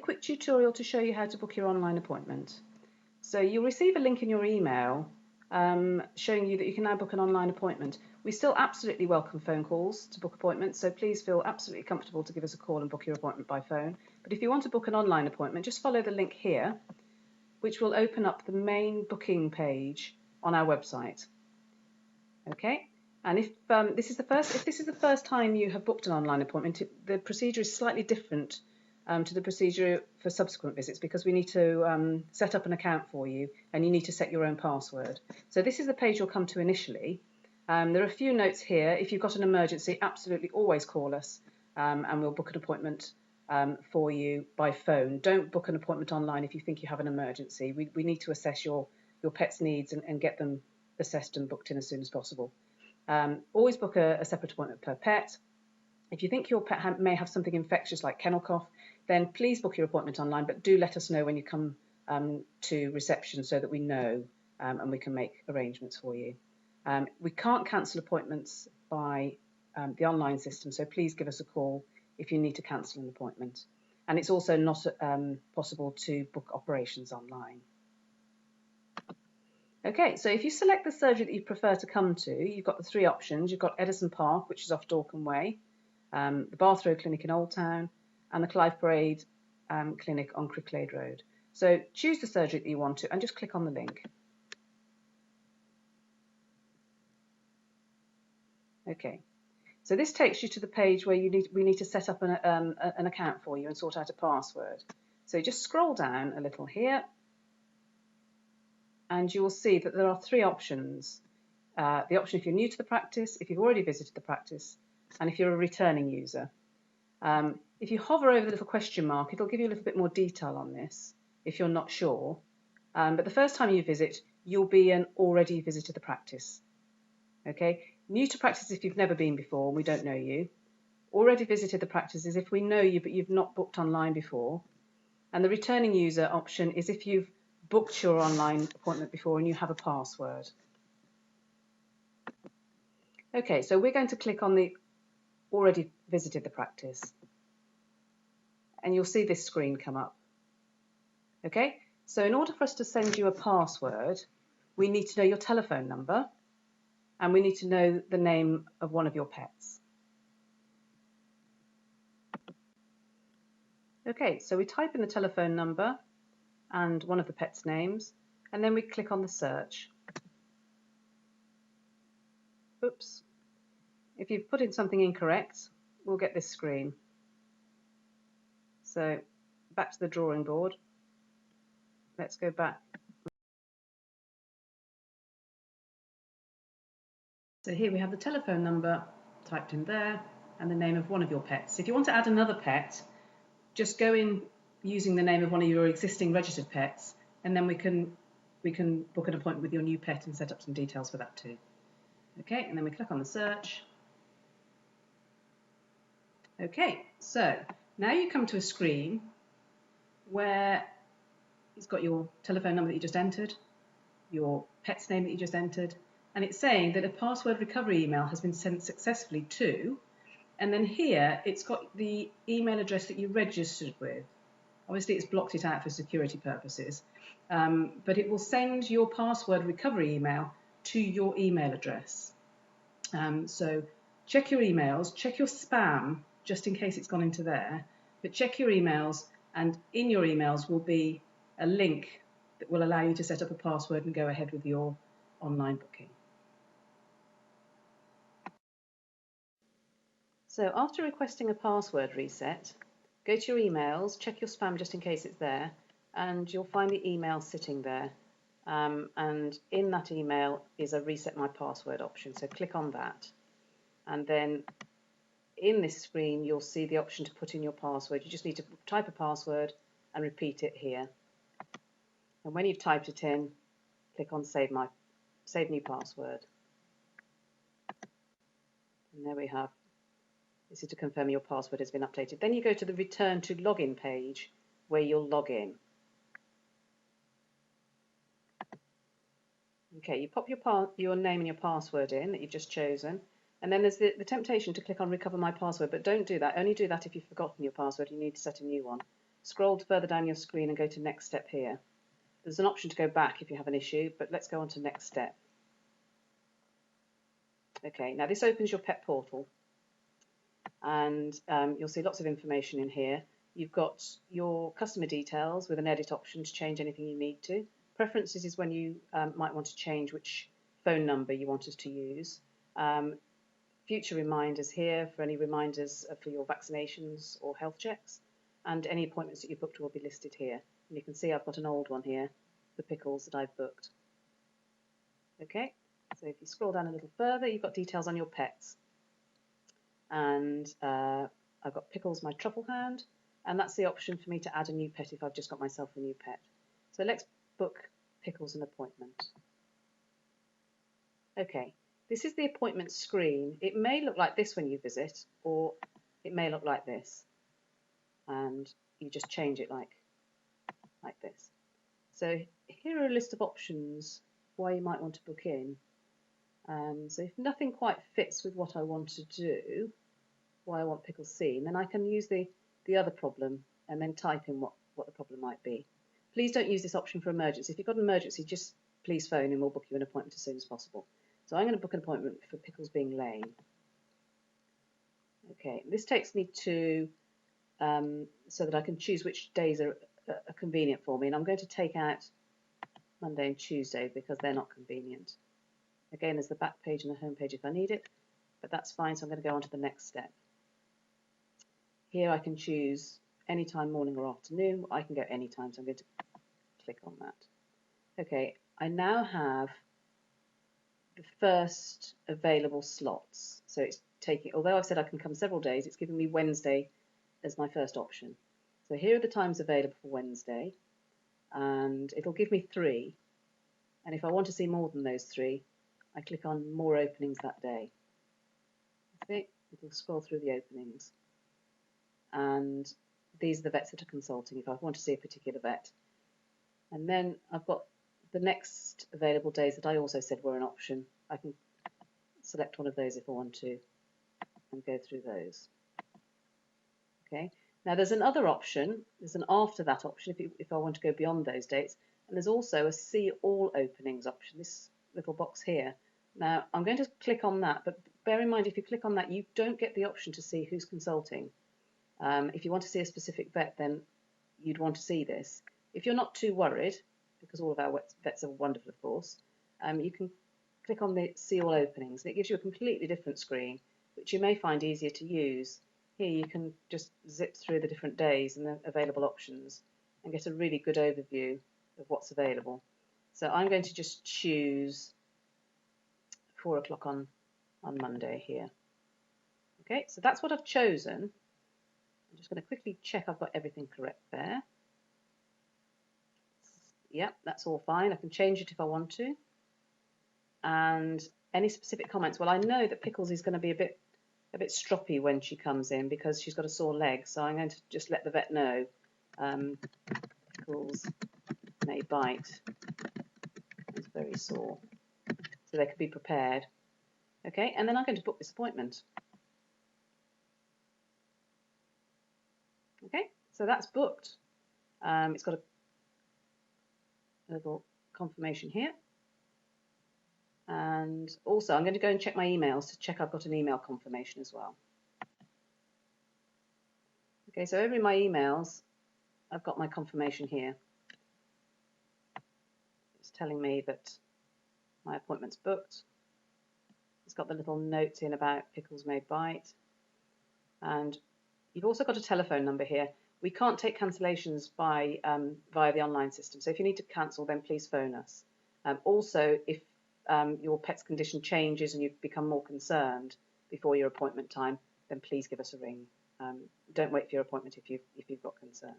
quick tutorial to show you how to book your online appointment. So you'll receive a link in your email showing you that you can now book an online appointment. We still absolutely welcome phone calls to book appointments, so please feel absolutely comfortable to give us a call and book your appointment by phone. But if you want to book an online appointment, just follow the link here, which will open up the main booking page on our website. Okay, and if this is the first time you have booked an online appointment, the procedure is slightly different to the procedure for subsequent visits, because we need to set up an account for you, and you need to set your own password. So this is the page you'll come to initially. There are a few notes here. If you've got an emergency, absolutely always call us, and we'll book an appointment for you by phone. Don't book an appointment online if you think you have an emergency. We need to assess your pet's needs and get them assessed and booked in as soon as possible. Always book a separate appointment per pet. If you think your pet may have something infectious like kennel cough, then please book your appointment online, but do let us know when you come to reception so that we know and we can make arrangements for you. We can't cancel appointments by the online system, so please give us a call if you need to cancel an appointment. And it's also not possible to book operations online. Okay, so if you select the surgery that you prefer to come to, you've got the three options. You've got Edison Park, which is off Dorking Way, the Bath Road Clinic in Old Town, and the Clive Parade Clinic on Cricklade Road. So choose the surgery that you want to and just click on the link. Okay, so this takes you to the page where we need to set up an account for you and sort out a password. So just scroll down a little here, and you will see that there are three options. The option if you're new to the practice, if you've already visited the practice, and if you're a returning user. If you hover over the little question mark, it'll give you a little bit more detail on this if you're not sure. But the first time you visit, you'll be an already visited the practice. Okay, new to practice if you've never been before, we don't know you. Already visited the practice is if we know you but you've not booked online before. And the returning user option is if you've booked your online appointment before and you have a password. Okay, so we're going to click on the already visited the practice, and you'll see this screen come up. Okay, so in order for us to send you a password, we need to know your telephone number and we need to know the name of one of your pets. Okay, so we type in the telephone number and one of the pet's names, and then we click on the search. Oops. If you've put in something incorrect, we'll get this screen. So back to the drawing board. Let's go back. So here we have the telephone number typed in there and the name of one of your pets. If you want to add another pet, just go in using the name of one of your existing registered pets, and then we can book an appointment with your new pet and set up some details for that too. Okay, and then we click on the search. Okay, so now you come to a screen where it's got your telephone number that you just entered, your pet's name that you just entered, and it's saying that a password recovery email has been sent successfully to, and then here it's got the email address that you registered with. Obviously it's blocked it out for security purposes, but it will send your password recovery email to your email address. So check your emails, check your spam, just in case it's gone into there, but check your emails, and in your emails will be a link that will allow you to set up a password and go ahead with your online booking. So after requesting a password reset, go to your emails, check your spam just in case it's there, and you'll find the email sitting there. And in that email is a reset my password option, so click on that, and then in this screen you'll see the option to put in your password. You just need to type a password and repeat it here, and when you've typed it in, click on save new password, and there we have. This is to confirm your password has been updated. Then you go to the return to login page where you'll log in. Okay, you pop your name and your password in that you've just chosen, and then there's the temptation to click on recover my password, but don't do that. Only do that if you've forgotten your password, you need to set a new one. scroll further down your screen and go to next step here. There's an option to go back if you have an issue, but let's go on to next step. Okay, now this opens your pet portal, and you'll see lots of information in here. You've got your customer details with an edit option to change anything you need to. Preferences is when you might want to change which phone number you want us to use. Future reminders here for any reminders for your vaccinations or health checks, and any appointments that you booked will be listed here. And you can see I've got an old one here for Pickles that I've booked. Okay, so if you scroll down a little further, you've got details on your pets. And I've got Pickles, my truffle hound, and that's the option for me to add a new pet if I've just got myself a new pet. So let's book Pickles an appointment. Okay, this is the appointment screen. It may look like this when you visit, or it may look like this. And you just change it like this. So here are a list of options why you might want to book in. So if nothing quite fits with what I want to do, why I want Pickles seen, then I can use the other problem and then type in what the problem might be. Please don't use this option for emergency. If you've got an emergency, just please phone and we'll book you an appointment as soon as possible. So I'm going to book an appointment for Pickles being lame. Okay, this takes me to so that I can choose which days are convenient for me, and I'm going to take out Monday and Tuesday because they're not convenient. Again, there's the back page and the home page if I need it, but that's fine, so I'm going to go on to the next step. Here I can choose any time, morning or afternoon. I can go any time, so I'm going to click on that. Okay, I now have the first available slots. So it's taking, although I've said I can come several days, it's giving me Wednesday as my first option. So here are the times available for Wednesday, and it'll give me 3. And if I want to see more than those 3, I click on more openings that day. Okay, it'll scroll through the openings. And these are the vets that are consulting if I want to see a particular vet. And then I've got the next available days that I also said were an option. I can select one of those if I want to and go through those. Okay. Now there's another option, there's an after that option if I want to go beyond those dates, and there's also a see all openings option, this little box here. Now I'm going to click on that, but bear in mind if you click on that you don't get the option to see who's consulting. If you want to see a specific vet, then you'd want to see this. If you're not too worried, because all of our vets are wonderful of course, you can click on the see all openings and it gives you a completely different screen which you may find easier to use. Here you can just zip through the different days and the available options and get a really good overview of what's available. So I'm going to just choose 4 o'clock on Monday here. Okay, so that's what I've chosen. I'm just going to quickly check I've got everything correct there. Yep, that's all fine. I can change it if I want to. And any specific comments? Well, I know that Pickles is going to be a bit stroppy when she comes in because she's got a sore leg, so I'm going to just let the vet know Pickles may bite, it's very sore, so they can be prepared. Okay, and then I'm going to book this appointment. Okay, so that's booked. It's got a little confirmation here. And also I'm going to go and check my emails to check I've got an email confirmation as well. Okay, so over in my emails I've got my confirmation here. It's telling me that my appointment's booked. It's got the little notes in about Pickles may bite. And you've also got a telephone number here. We can't take cancellations via the online system, so if you need to cancel then please phone us. Also, if your pet's condition changes and you've become more concerned before your appointment time, then please give us a ring. Don't wait for your appointment if you've got concern.